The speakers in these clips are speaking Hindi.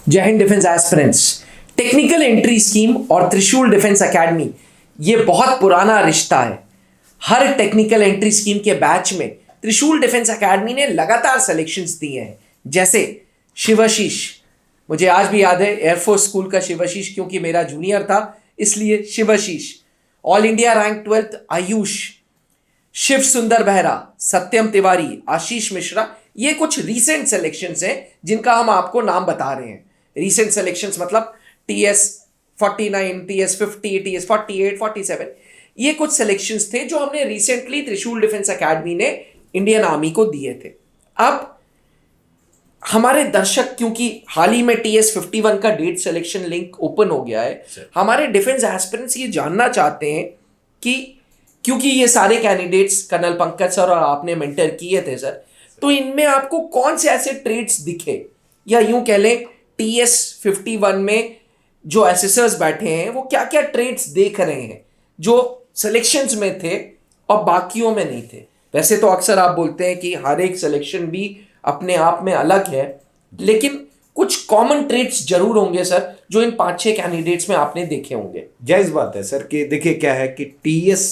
जय Hind defence aspirants. Technical entry scheme और त्रिशूल डिफेंस एकेडमी ये बहुत पुराना रिश्ता है। हर टेक्निकल एंट्री स्कीम के बैच में त्रिशूल डिफेंस एकेडमी ने लगातार सिलेक्शंस दिए हैं। जैसे शिवाशीष, मुझे आज भी याद है एयरफोर्स स्कूल का शिवाशीष, क्योंकि मेरा जूनियर था इसलिए Shivashish. All India rank 12th Ayush, Shiv Sundar Behera, सत्यम तिवारी, आशीष मिश्रा। ये कुछ रीसेंट सिलेक्शंस हैं जिनका हम आपको नाम बता रहे हैं। रीसेंट सिलेक्शंस मतलब TS 49, TS 50, TS 48, 47, ये कुछ सिलेक्शंस थे जो हमने रिसेंटली त्रिशूल डिफेंस एकेडमी ने इंडियन आर्मी को दिए थे। अब हमारे दर्शक, क्योंकि हाल ही में TS 51 का डेट सिलेक्शन लिंक ओपन हो गया है, हमारे डिफेंस एस्पिरेंट्स ये जानना चाहते हैं कि क्योंकि ये सारे कैंडिडेट्स कर्नल पंकज सर और आपने मेंटर किए थे सर, तो इनमें आपको कौन से ऐसे ट्रेड्स दिखे, या यूं कह लें TS 51 में जो एसेसर्स बैठे हैं वो क्या क्या ट्रेड्स देख रहे हैं जो सिलेक्शंस में थे और बाकियों में नहीं थे। वैसे तो अक्सर आप बोलते हैं कि हर एक सिलेक्शन भी अपने आप में अलग है, लेकिन कुछ कॉमन ट्रेड्स जरूर होंगे सर जो इन 5-6 कैंडिडेट्स में आपने देखे होंगे। जायज़ बात है सर कि देखिए क्या है कि TS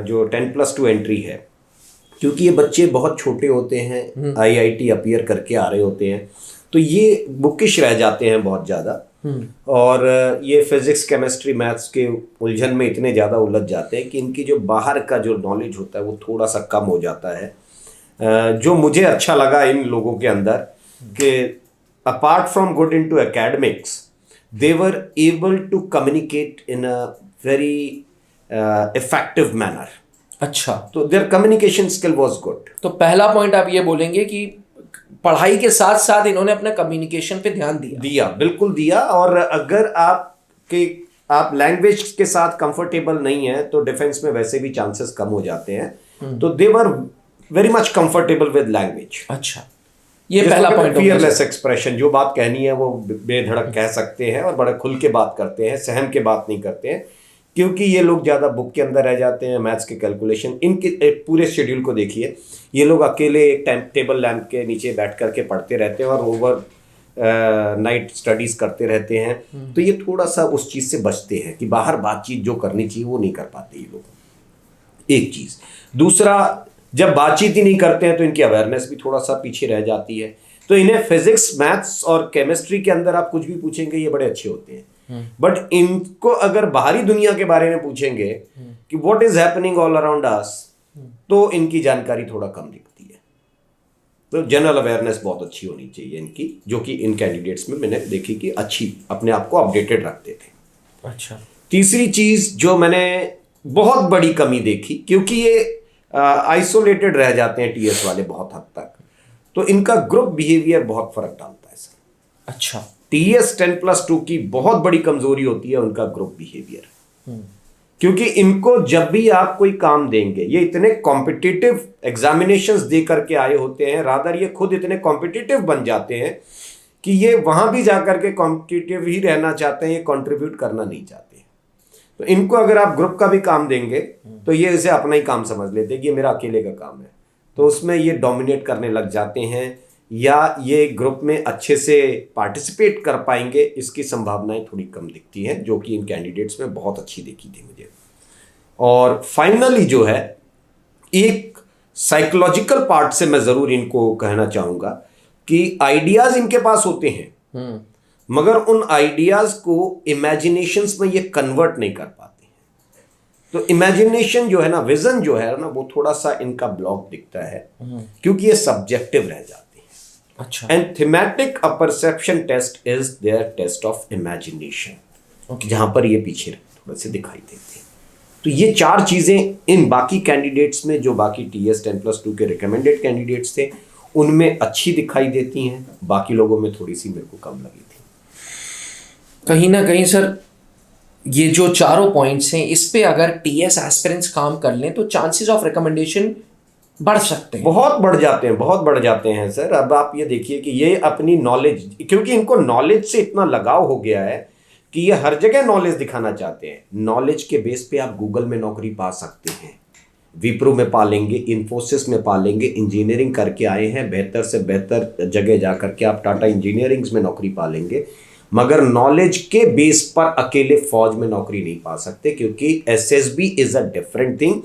जो 10+2 एंट्री है, क्योंकि ये बच्चे बहुत छोटे होते हैं, IIT अपीयर करके आ रहे होते हैं, तो ये बुकिश रह जाते हैं बहुत ज़्यादा, और ये फिजिक्स केमिस्ट्री मैथ्स के उलझन में इतने ज़्यादा उलझ जाते हैं कि इनकी जो बाहर का जो नॉलेज होता है वो थोड़ा सा कम हो जाता है। जो मुझे अच्छा लगा इन लोगों के अंदर कि apart from good into academics, they were able to communicate in a very effective manner. अच्छा, तो their communication skill was good. तो पहला पॉइंट आप ये बोलेंगे कि पढ़ाई के साथ साथ इन्होंने अपने कम्युनिकेशन पे ध्यान दिया। बिल्कुल दिया। और अगर आप लैंग्वेज के साथ कंफर्टेबल नहीं है तो डिफेंस में वैसे भी चांसेस कम हो जाते हैं, तो they were very much comfortable with language. अच्छा, ये पहला पॉइंट। फियरलेस एक्सप्रेशन, जो बात कहनी है वो बेधड़क कह सकते हैं और बड़े खुल के बात करते हैं, सहम के बात नहीं करते हैं, क्योंकि ये लोग ज़्यादा बुक के अंदर रह जाते हैं। मैथ्स के कैलकुलेशन, इनके पूरे शेड्यूल को देखिए, ये लोग अकेले एक टाइम टेबल लैंप के नीचे बैठ करके पढ़ते रहते हैं और ओवर नाइट स्टडीज करते रहते हैं। तो ये थोड़ा सा उस चीज़ से बचते हैं कि बाहर बातचीत जो करनी चाहिए वो नहीं कर पाते ये लोग। एक चीज़। दूसरा, जब बातचीत ही नहीं करते हैं तो इनकी अवेयरनेस भी थोड़ा सा पीछे रह जाती है। तो इन्हें फिजिक्स, मैथ्स और केमिस्ट्री के अंदर आप कुछ भी पूछेंगे ये बड़े अच्छे होते हैं, बट इनको अगर बाहरी दुनिया के बारे में पूछेंगे कि what is happening all around us, तो इनकी जानकारी थोड़ा कम दिखती है। तो जनरल अवेयरनेस बहुत अच्छी होनी चाहिए इनकी, जो कि इन कैंडिडेट्स में मैंने देखी कि अच्छी अपने आप को अपडेटेड रखते थे। अच्छा, तीसरी चीज जो मैंने बहुत बड़ी कमी देखी, क्योंकि ये आइसोलेटेड रह जाते हैं TS वाले बहुत हद तक, तो इनका ग्रुप बिहेवियर बहुत फर्क डालता है सर। अच्छा, TS 10+2 की बहुत बड़ी कमजोरी होती है उनका ग्रुप बिहेवियर, क्योंकि इनको जब भी आप कोई काम देंगे, ये इतने कॉम्पिटिटिव एग्जामिनेशंस दे करके आए होते हैं, रादर ये खुद इतने कॉम्पिटिटिव बन जाते हैं कि ये वहां भी जाकर के कॉम्पिटिटिव ही रहना चाहते हैं, ये कंट्रीब्यूट करना नहीं चाहते। तो इनको अगर आप ग्रुप का भी काम देंगे तो ये इसे अपना ही काम समझ लेते हैं कि ये मेरा अकेले का काम है, तो उसमें ये डोमिनेट करने लग जाते हैं, या ये ग्रुप में अच्छे से पार्टिसिपेट कर पाएंगे इसकी संभावनाएं थोड़ी कम दिखती हैं, जो कि इन कैंडिडेट्स में बहुत अच्छी दिखी थी मुझे। और फाइनली जो है, एक साइकोलॉजिकल पार्ट से मैं ज़रूर इनको कहना चाहूँगा कि आइडियाज़ इनके पास होते हैं, मगर उन आइडियाज़ को इमेजिनेशंस में ये कन्वर्ट नहीं कर पाते हैं। तो इमेजिनेशन जो है ना, विजन जो है ना, वो थोड़ा सा इनका ब्लॉक दिखता है, क्योंकि ये सब्जेक्टिव रह जाते हैं। अच्छा, and thematic perception test is there test of imagination, जहां पर ये पीछे थोड़े से दिखाई देते हैं। तो ये 4 चीजें इन बाकी कैंडिडेट्स में, जो बाकी TS 10+2 के रिकमेंडेड कैंडिडेट्स थे, उनमें अच्छी दिखाई देती हैं, बाकी लोगों में थोड़ी सी मेरे को कम लगी थी। कहीं ना कहीं सर ये जो चारों पॉइंट्स हैं, इस पे अगर TS एस्पिरेंट्स काम कर लें तो चांसेस ऑफ रिकमेंडेशन बढ़ सकते हैं, बहुत बढ़ जाते हैं सर। अब आप ये देखिए कि ये अपनी नॉलेज, क्योंकि इनको नॉलेज से इतना लगाव हो गया है कि ये हर जगह नॉलेज दिखाना चाहते हैं। नॉलेज के बेस पे आप गूगल में नौकरी पा सकते हैं, विप्रो में पालेंगे, इन्फोसिस में पालेंगे, इंजीनियरिंग करके आए हैं, बेहतर से बेहतर जगह जा करके आप टाटा इंजीनियरिंग में नौकरी पालेंगे, मगर नॉलेज के बेस पर अकेले फौज में नौकरी नहीं पा सकते, क्योंकि SSB is a different thing.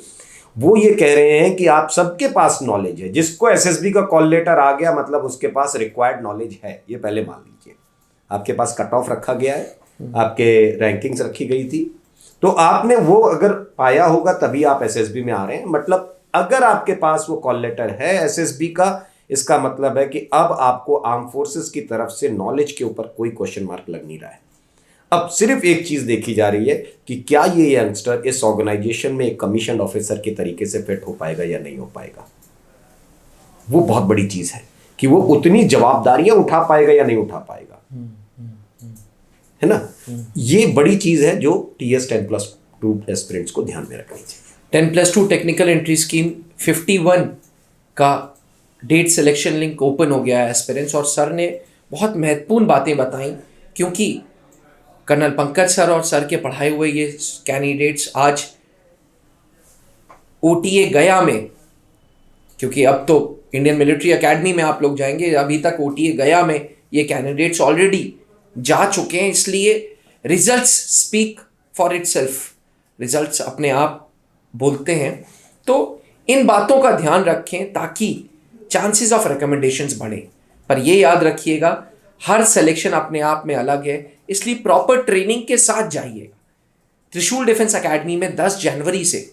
वो ये कह रहे हैं कि आप सबके पास नॉलेज है, जिसको एसएसबी का कॉल लेटर आ गया मतलब उसके पास रिक्वायर्ड नॉलेज है, ये पहले मान लीजिए। आपके पास कट ऑफ रखा गया है, आपके रैंकिंग्स रखी गई थी, तो आपने वो अगर पाया होगा तभी आप एसएसबी में आ रहे हैं। मतलब अगर आपके पास वो कॉल लेटर है एसएसबी का, इसका मतलब है कि अब आपको आर्म फोर्सेस की तरफ से नॉलेज के ऊपर कोई क्वेश्चन मार्क लग नहीं रहा है। अब सिर्फ एक चीज देखी जा रही है कि क्या ये यंगस्टर इस ऑर्गेनाइजेशन में एक कमीशन ऑफिसर के तरीके से फिट हो पाएगा या नहीं हो पाएगा। वो बहुत बड़ी चीज है कि वो उतनी जवाबदारियां उठा पाएगा या नहीं उठा पाएगा, है ना। ये बड़ी चीज है जो TS 10+2 एस्पिरेंट्स को ध्यान में रखनी चाहिए। 10+2 टेक्निकल एंट्री स्कीम 51 का डेट सिलेक्शन लिंक ओपन हो गया है एस्पिरेंट्स, और सर ने बहुत महत्वपूर्ण बातें बताई, क्योंकि कर्नल पंकज सर और सर के पढ़ाए हुए ये कैंडिडेट्स आज OTA गया में, क्योंकि अब तो इंडियन मिलिट्री एकेडमी में आप लोग जाएंगे, अभी तक OTA गया में ये कैंडिडेट्स ऑलरेडी जा चुके हैं, इसलिए results speak for itself, results अपने आप बोलते हैं। तो इन बातों का ध्यान रखें ताकि चांसेस ऑफ रिकमेंडेशंस बढ़े। पर ये याद रखिएगा हर सिलेक्शन अपने आप में अलग है, इसलिए प्रॉपर ट्रेनिंग के साथ जाइएगा। त्रिशूल डिफेंस एकेडमी में 10 जनवरी से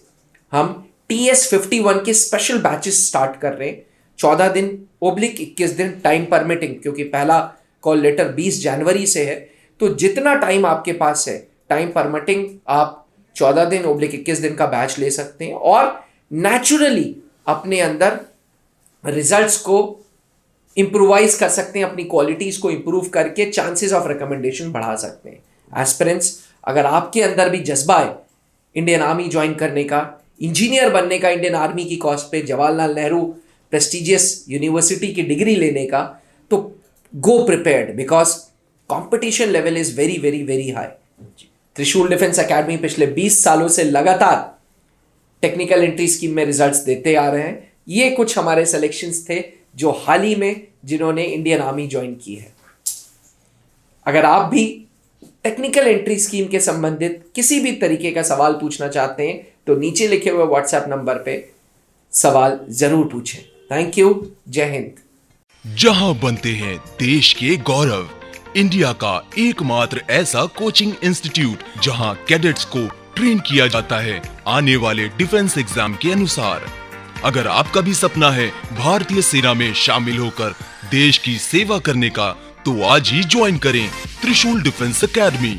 हम TS 51 के स्पेशल बैचेस स्टार्ट कर रहे हैं, 14 दिन ओब्लिक 21 दिन टाइम परमिटिंग, क्योंकि पहला कॉल लेटर 20 जनवरी से है। तो जितना टाइम आपके पास है टाइम परमिटिंग, आप 14 दिन ओब्लिक 21 दिन का बैच ले सकते हैं और नेचुरली अपने अंदर रिजल्ट्स को इंप्रूवाइज कर सकते हैं, अपनी क्वालिटीज को इंप्रूव करके चांसेस ऑफ रिकमेंडेशन बढ़ा सकते हैं। एस्पिरेंट्स, अगर आपके अंदर भी जज्बा है इंडियन आर्मी ज्वाइन करने का, इंजीनियर बनने का, इंडियन आर्मी की कॉज पे जवाहरलाल नेहरू प्रेस्टिजियस यूनिवर्सिटी की डिग्री लेने का, तो go prepared, because competition level is very very very high. Trishul defence academy पिछले 20 सालों से लगातार टेक्निकल एंट्री स्कीम में रिजल्ट्स देते आ रहे हैं। ये कुछ हमारे सिलेक्शंस थे जो हाल ही में जिन्होंने इंडियन आर्मी ज्वाइन की है। अगर आप भी टेक्निकल एंट्री स्कीम के संबंधित किसी भी तरीके का सवाल पूछना चाहते हैं तो नीचे लिखे हुए व्हाट्सएप नंबर पे सवाल जरूर पूछें। थैंक यू, जय हिंद। जहां बनते हैं देश के गौरव, इंडिया का एकमात्र ऐसा कोचिंग इंस्टीट्यूट जहां कैडेट्स को ट्रेन किया जाता है आने वाले डिफेंस एग्जाम के अनुसार। अगर आपका भी सपना है भारतीय सेना में शामिल होकर देश की सेवा करने का, तो आज ही ज्वाइन करें त्रिशूल डिफेंस एकेडमी।